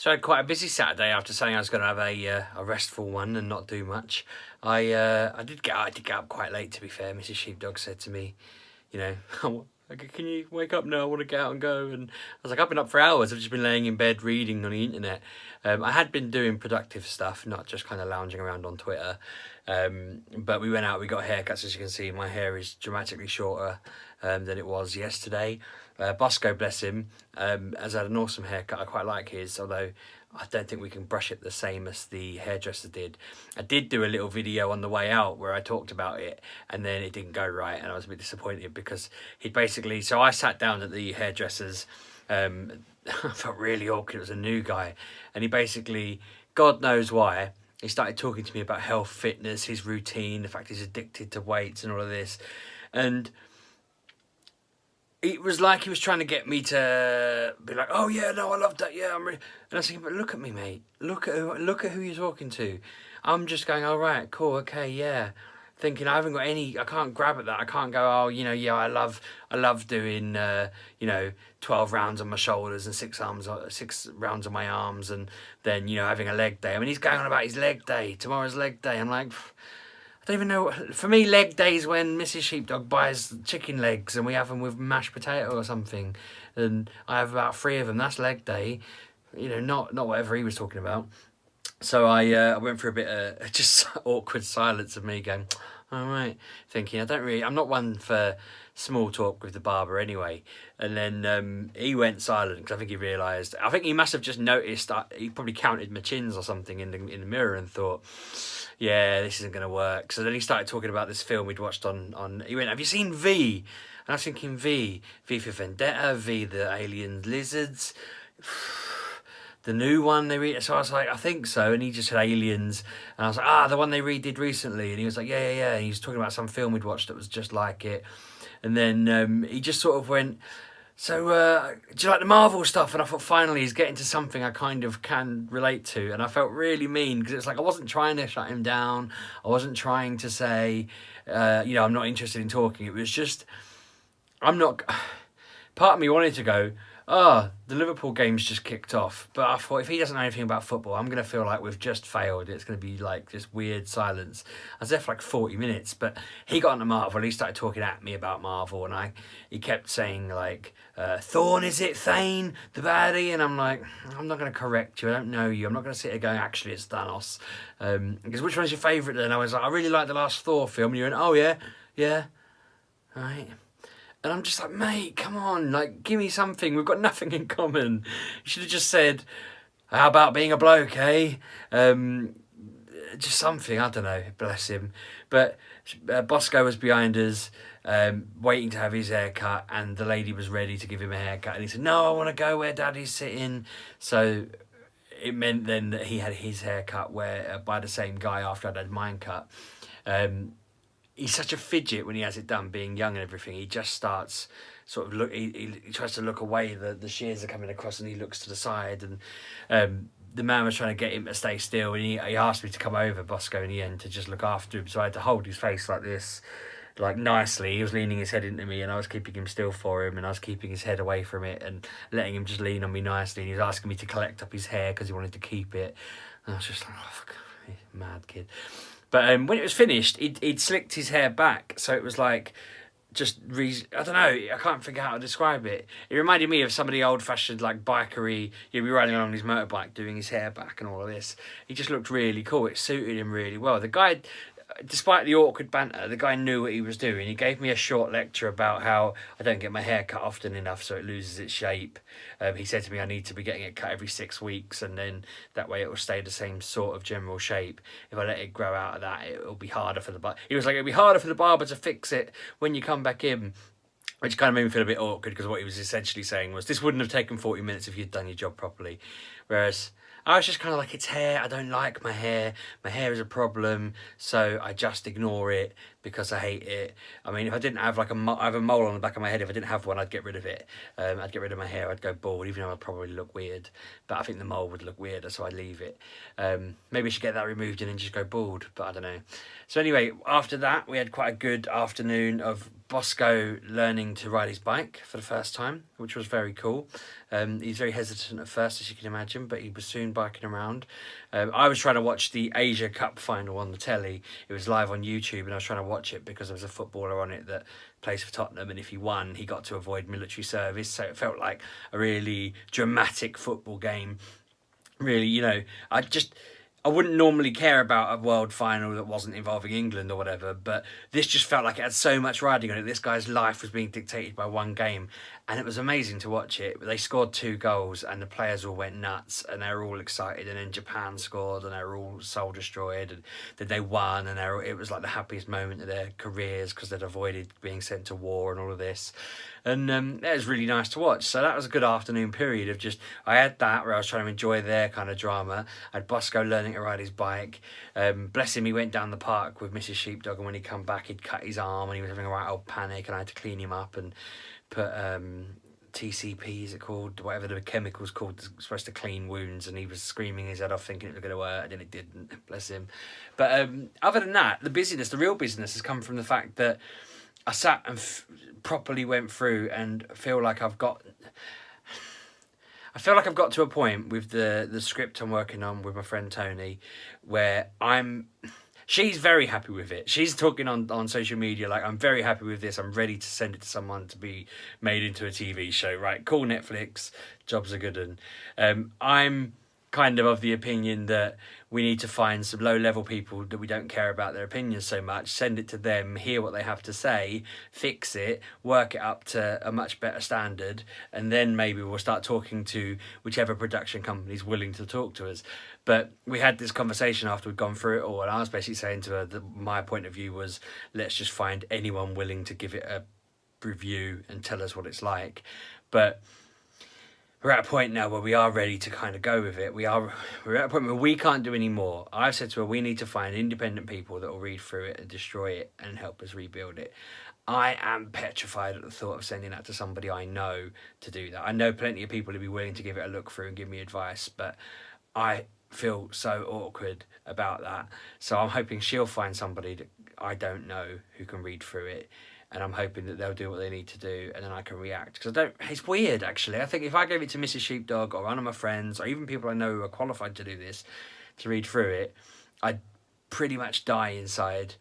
So I had quite a busy Saturday after saying I was going to have a restful one and not do much. I did get up quite late, to be fair. Mrs. Sheepdog said to me, you know, can you wake up now? I want to get out and go. And I was like, I've been up for hours. I've just been laying in bed reading on the internet. I had been doing productive stuff, not just kind of lounging around on Twitter. But we went out, we got haircuts. As you can see, my hair is dramatically shorter than it was yesterday. Bosco, bless him, has had an awesome haircut. I quite like his, although I don't think we can brush it the same as the hairdresser did. I did do a little video on the way out where I talked about it, and then it didn't go right, and I was a bit disappointed because he'd basically... So I sat down at the hairdresser's. I felt really awkward. It was a new guy, and he basically, God knows why, he started talking to me about health, fitness, his routine, the fact he's addicted to weights and all of this. And it was like he was trying to get me to be like, oh yeah, no, I love that, yeah, I'm really... And I was thinking, but look at me, mate. Look at who you're talking to. I'm just going, all right, cool, okay, yeah. Thinking I haven't got any, I can't grab at that. I can't go, oh, you know, yeah, I love doing, 12 rounds on my shoulders and 6 rounds on my arms, and then, having a leg day. I mean, he's going on about his leg day. Tomorrow's leg day. I'm like, I don't even know. For me, leg day is when Mrs. Sheepdog buys chicken legs and we have them with mashed potato or something, and I have about 3 of them. That's leg day. Not whatever he was talking about. So I went for a bit of just awkward silence of me going, all right, thinking I'm not one for small talk with the barber anyway. And then he went silent because I think he realised, I think he must have just noticed, he probably counted my chins or something in the mirror and thought, yeah, this isn't going to work. So then he started talking about this film we'd watched on he went, have you seen V? And I was thinking, V for Vendetta, V the Alien Lizards, the new one they read. So I was like, I think so. And he just said Aliens, and I was like, the one they redid recently. And he was like, yeah. And he was talking about some film we'd watched that was just like it. And then he just sort of went, so do you like the Marvel stuff? And I thought, finally he's getting to something I kind of can relate to. And I felt really mean because it's like I wasn't trying to shut him down. I wasn't trying to say, I'm not interested in talking. It was just, part of me wanted to go, the Liverpool game's just kicked off. But I thought, if he doesn't know anything about football, I'm going to feel like we've just failed. It's going to be like this weird silence. I was there for like 40 minutes, but he got into Marvel. He started talking at me about Marvel, and he kept saying like, Thorn, is it? Thane, the baddie? And I'm like, I'm not going to correct you. I don't know you. I'm not going to sit here going, actually, it's Thanos. Because which one's your favourite then? I was like, I really like the last Thor film. And you went, oh yeah? Yeah. All right. And I'm just like, mate, come on, like, give me something. We've got nothing in common. You should have just said, how about being a bloke, eh? Just something, I don't know, bless him. But Bosco was behind us, waiting to have his haircut, and the lady was ready to give him a haircut. And he said, no, I want to go where Daddy's sitting. So it meant then that he had his haircut by the same guy after I'd had mine cut. He's such a fidget when he has it done, being young and everything. He just starts sort of he tries to look away. The shears are coming across and he looks to the side. And the man was trying to get him to stay still, and he asked me to come over, Bosco, in the end, to just look after him. So I had to hold his face like this, like nicely. He was leaning his head into me and I was keeping him still for him, and I was keeping his head away from it and letting him just lean on me nicely. And he was asking me to collect up his hair because he wanted to keep it. And I was just like, oh, fuck, mad kid. But when it was finished, he'd slicked his hair back, so it was like, I don't know, I can't figure out how to describe it. It reminded me of some of the old-fashioned, like, bikery, he'd be riding along his motorbike, doing his hair back and all of this. He just looked really cool. It suited him really well. The guy, despite the awkward banter, the guy knew what he was doing. He gave me a short lecture about how I don't get my hair cut often enough so it loses its shape. He said to me I need to be getting it cut every 6 weeks, and then that way it will stay the same sort of general shape. If I let it grow out of that, it will be harder for the barber. He was like, it'll be harder for the barber to fix it when you come back in. Which kind of made me feel a bit awkward, because what he was essentially saying was, this wouldn't have taken 40 minutes if you'd done your job properly. Whereas I was just kind of like, it's hair, I don't like my hair is a problem, so I just ignore it. because I hate it. I mean, if I didn't have like I have a mole on the back of my head. If I didn't have one, I'd get rid of it. I'd get rid of my hair. I'd go bald, even though I'd probably look weird. But I think the mole would look weirder, so I'd leave it. Maybe I should get that removed and then just go bald, but I don't know. So anyway, after that, we had quite a good afternoon of Bosco learning to ride his bike for the first time, which was very cool. He's very hesitant at first, as you can imagine, but he was soon biking around. I was trying to watch the Asia Cup final on the telly. It was live on YouTube, and I was trying to watch it because there was a footballer on it that plays for Tottenham, and if he won, he got to avoid military service. So it felt like a really dramatic football game. Really, you know, I wouldn't normally care about a world final that wasn't involving England or whatever, but this just felt like it had so much riding on it. This guy's life was being dictated by one game, and it was amazing to watch it. They scored 2 goals, and the players all went nuts, and they were all excited, and then Japan scored, and they were all soul destroyed, and then they won, and it was like the happiest moment of their careers because they'd avoided being sent to war and all of this. And it was really nice to watch. So that was a good afternoon period of just, I had that where I was trying to enjoy their kind of drama. I had Bosco learning to ride his bike. Bless him, he went down the park with Mrs. Sheepdog, and when he'd come back, he'd cut his arm, and he was having a right old panic, and I had to clean him up and put TCP, is it called? Whatever the chemical's called, it's supposed to clean wounds, and he was screaming his head off thinking it was going to work, and then it didn't, bless him. But other than that, the real business has come from the fact that I sat and properly went through and feel like I've got to a point with the script I'm working on with my friend Toni where she's very happy with it. She's talking on social media like, I'm very happy with this. I'm ready to send it to someone to be made into a TV show. Right, cool, Netflix, jobs are good. And I'm kind of the opinion that we need to find some low-level people that we don't care about their opinions so much, send it to them, hear what they have to say, fix it, work it up to a much better standard, and then maybe we'll start talking to whichever production company is willing to talk to us. But we had this conversation after we'd gone through it all, and I was basically saying to her that my point of view was, let's just find anyone willing to give it a review and tell us what it's like. But we're at a point now where we are ready to kind of go with it. We're at a point where we can't do any more. I've said to her, we need to find independent people that will read through it and destroy it and help us rebuild it. I am petrified at the thought of sending that to somebody I know to do that. I know plenty of people who'd be willing to give it a look through and give me advice, but I feel so awkward about that. So I'm hoping she'll find somebody that I don't know who can read through it. And I'm hoping that they'll do what they need to do, and then I can react. Because it's weird, actually. I think if I gave it to Mrs. Sheepdog or one of my friends, or even people I know who are qualified to do this, to read through it, I'd pretty much die inside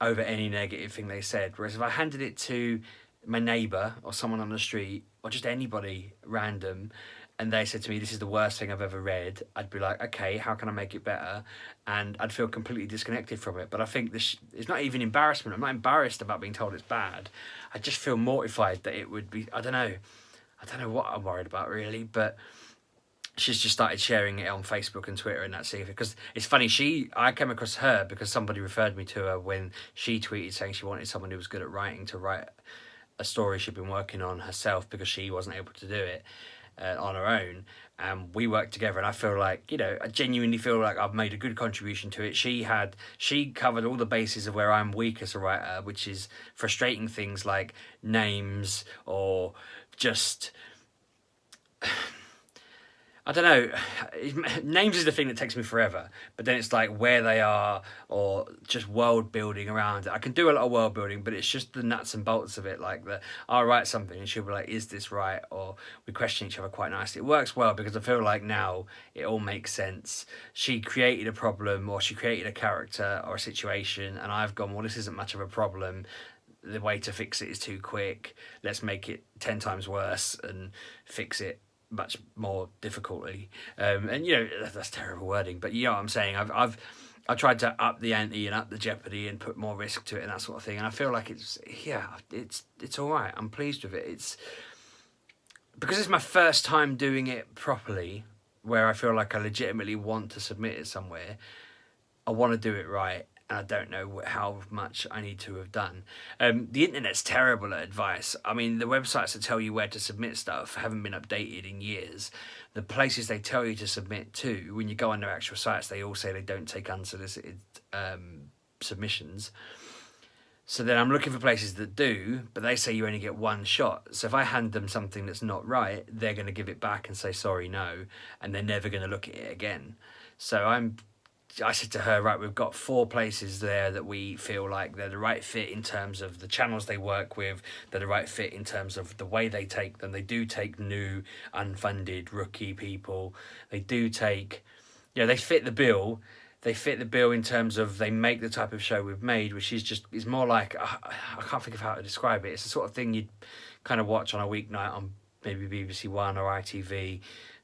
over any negative thing they said. Whereas if I handed it to my neighbour or someone on the street, or just anybody random, and they said to me, this is the worst thing I've ever read, I'd be like, okay, how can I make it better? And I'd feel completely disconnected from it. But I think it's not even embarrassment. I'm not embarrassed about being told it's bad. I just feel mortified that it would be, I don't know what I'm worried about really, but she's just started sharing it on Facebook and Twitter and that's it. Because it's funny, I came across her because somebody referred me to her when she tweeted saying she wanted someone who was good at writing to write a story she'd been working on herself because she wasn't able to do it on her own. And we worked together, and I feel like, I genuinely feel like I've made a good contribution to it. She covered all the bases of where I'm weak as a writer, which is frustrating things like names or just I don't know, names is the thing that takes me forever, but then it's like where they are or just world building around it. I can do a lot of world building, but it's just the nuts and bolts of it, like I'll write something and she'll be like, is this right? Or we question each other quite nicely. It works well because I feel like now it all makes sense. She created a problem, or she created a character or a situation, and I've gone, well, this isn't much of a problem. The way to fix it is too quick. Let's make it 10 times worse and fix it much more difficultly. And that's terrible wording, but you know what I'm saying. I've tried to up the ante and up the jeopardy and put more risk to it and that sort of thing, and I feel like it's all right. I'm pleased with it. It's because it's my first time doing it properly, where I feel like I legitimately want to submit it somewhere. I want to do it right, and I don't know how much I need to have done. The internet's terrible at advice. I mean, the websites that tell you where to submit stuff haven't been updated in years. The places they tell you to submit to, when you go on their actual sites, they all say they don't take unsolicited submissions. So then I'm looking for places that do, but they say you only get one shot. So if I hand them something that's not right, they're going to give it back and say sorry, no, and they're never going to look at it again. So I said to her, right, we've got 4 places there that we feel like they're the right fit in terms of the channels they work with, they're the right fit in terms of the way they take them. They do take new, unfunded, rookie people. They do take, they fit the bill. They fit the bill in terms of they make the type of show we've made, which is more like, I can't think of how to describe it. It's the sort of thing you'd kind of watch on a weeknight on maybe BBC One or ITV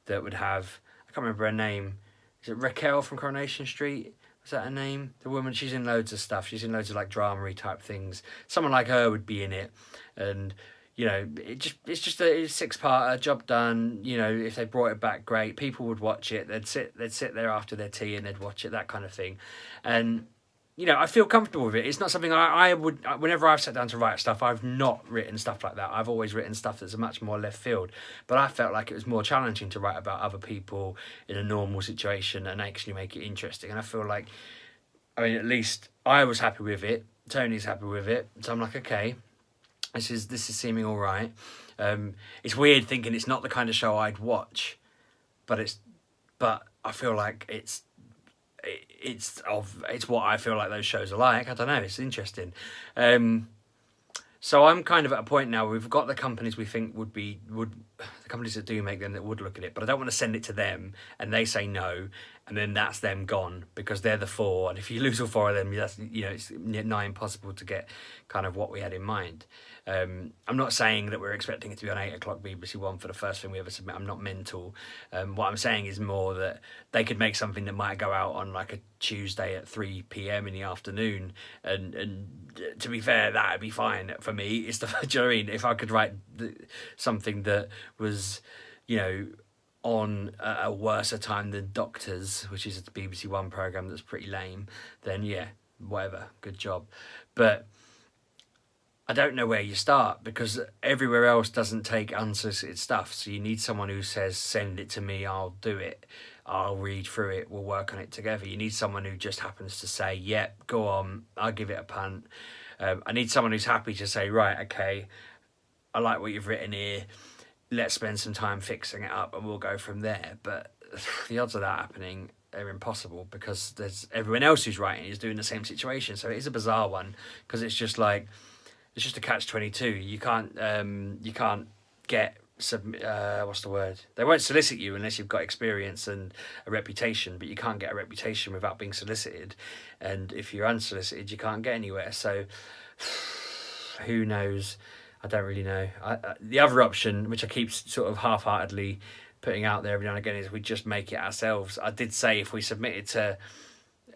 that would have, I can't remember her name. Is it Raquel from Coronation Street? Was that her name? The woman, she's in loads of stuff. She's in loads of like drama-y type things. Someone like her would be in it. And, it's just a 6-parter, job done. If they brought it back, great. People would watch it. They'd sit there after their tea and they'd watch it, that kind of thing. And, I feel comfortable with it. It's not something I would, whenever I've sat down to write stuff, I've not written stuff like that. I've always written stuff that's a much more left field. But I felt like it was more challenging to write about other people in a normal situation and actually make it interesting. And I feel like, at least I was happy with it. Tony's happy with it. So I'm like, okay, this is seeming all right. It's weird thinking it's not the kind of show I'd watch, but I feel like it's what I feel like those shows are like. I don't know. It's interesting. So I'm kind of at a point now where we've got the companies we think would the companies that do make them that would look at it, but I don't want to send it to them and they say no, and then that's them gone because they're the 4, and if you lose all 4 of them, that's it's nigh impossible to get kind of what we had in mind. I'm not saying that we're expecting it to be on 8 o'clock BBC One for the first thing we ever submit. I'm not mental. What I'm saying is more that they could make something that might go out on like a Tuesday at 3 p.m. in the afternoon, and to be fair, that'd be fine for me. It's the, do you know what I mean? If I could write something that was, on a worse time than Doctors, which is a BBC One programme that's pretty lame, then yeah, whatever, good job. But I don't know where you start because everywhere else doesn't take unsolicited stuff. So you need someone who says, send it to me, I'll do it. I'll read through it, we'll work on it together. You need someone who just happens to say, yep, go on, I'll give it a punt. I need someone who's happy to say, right, okay, I like what you've written here. Let's spend some time fixing it up and we'll go from there. But the odds of that happening are impossible because there's everyone else who's writing is doing the same situation. So it is a bizarre one because it's just like, it's just a catch-22. You can't get what's the word? They won't solicit you unless you've got experience and a reputation, but you can't get a reputation without being solicited. And if you're unsolicited, you can't get anywhere. So who knows? I don't really know. The other option, which I keep sort of half-heartedly putting out there every now and again, is we just make it ourselves. I did say if we submit it to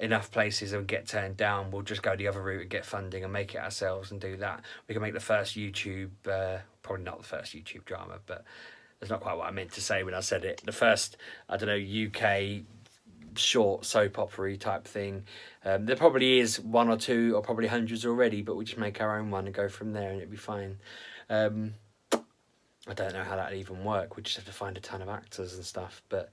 enough places and get turned down, we'll just go the other route and get funding and make it ourselves and do that. We can make the first YouTube, probably not the first YouTube drama, but that's not quite what I meant to say when I said it. The first, I don't know, UK short soap opera type thing. There probably is 1 or 2 or probably hundreds already, but we just make our own one and go from there and it'd be fine. I don't know how that'd even work. We just have to find a ton of actors and stuff, but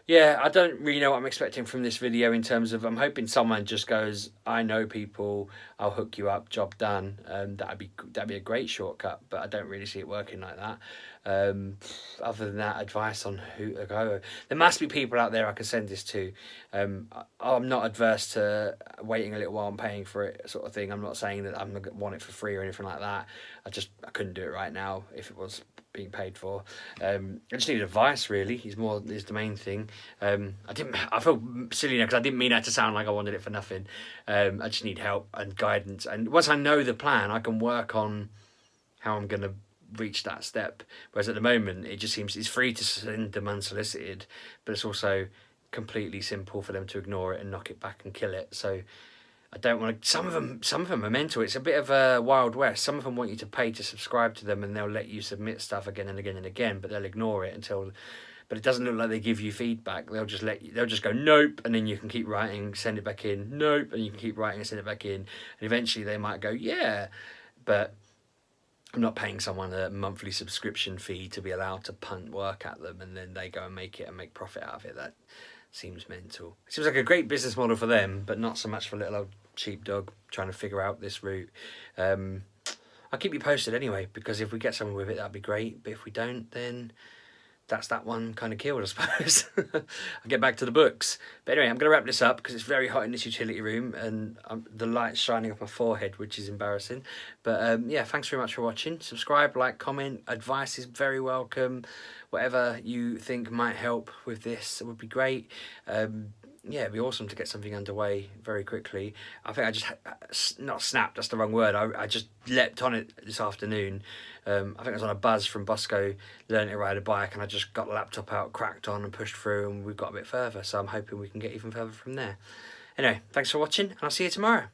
yeah, I don't really know what I'm expecting from this video in terms of, I'm hoping someone just goes, I know people, I'll hook you up, job done. That'd be a great shortcut, but I don't really see it working like that. Other than that, advice on who to go. There must be people out there I can send this to. I'm not adverse to waiting a little while and paying for it sort of thing. I'm not saying that I'm going to want it for free or anything like that. I couldn't do it right now if it was being paid for. I just need advice really, is the main thing. I feel silly now because I didn't mean that to sound like I wanted it for nothing. I just need help and guidance, and once I know the plan I can work on how I'm going to reach that step. Whereas at the moment it just seems it's free to send them unsolicited, but it's also completely simple for them to ignore it and knock it back and kill it. So I don't want to. Some of them are mental. It's a bit of a wild west. Some of them want you to pay to subscribe to them, and they'll let you submit stuff again and again and again, but they'll ignore it until. But it doesn't look like they give you feedback. They'll just go nope, and then you can keep writing, send it back in, nope, and you can keep writing and send it back in, and eventually they might go yeah, but I'm not paying someone a monthly subscription fee to be allowed to punt work at them and then they go and make it and make profit out of it. That seems mental. It seems like a great business model for them, but not so much for little old Sheepdog trying to figure out this route. I'll keep you posted anyway, because if we get someone with it, that'd be great. But if we don't, then that's that one kind of killed, I suppose. I'll get back to the books. But anyway, I'm going to wrap this up because it's very hot in this utility room and the light's shining up my forehead, which is embarrassing. But yeah, thanks very much for watching. Subscribe, like, comment. Advice is very welcome. Whatever you think might help with this would be great. Yeah, it'd be awesome to get something underway very quickly. I think I just, not snapped, that's the wrong word. I just leapt on it this afternoon. I think I was on a buzz from Bosco, learning to ride a bike, and I just got the laptop out, cracked on and pushed through, and we've got a bit further. So I'm hoping we can get even further from there. Anyway, thanks for watching, and I'll see you tomorrow.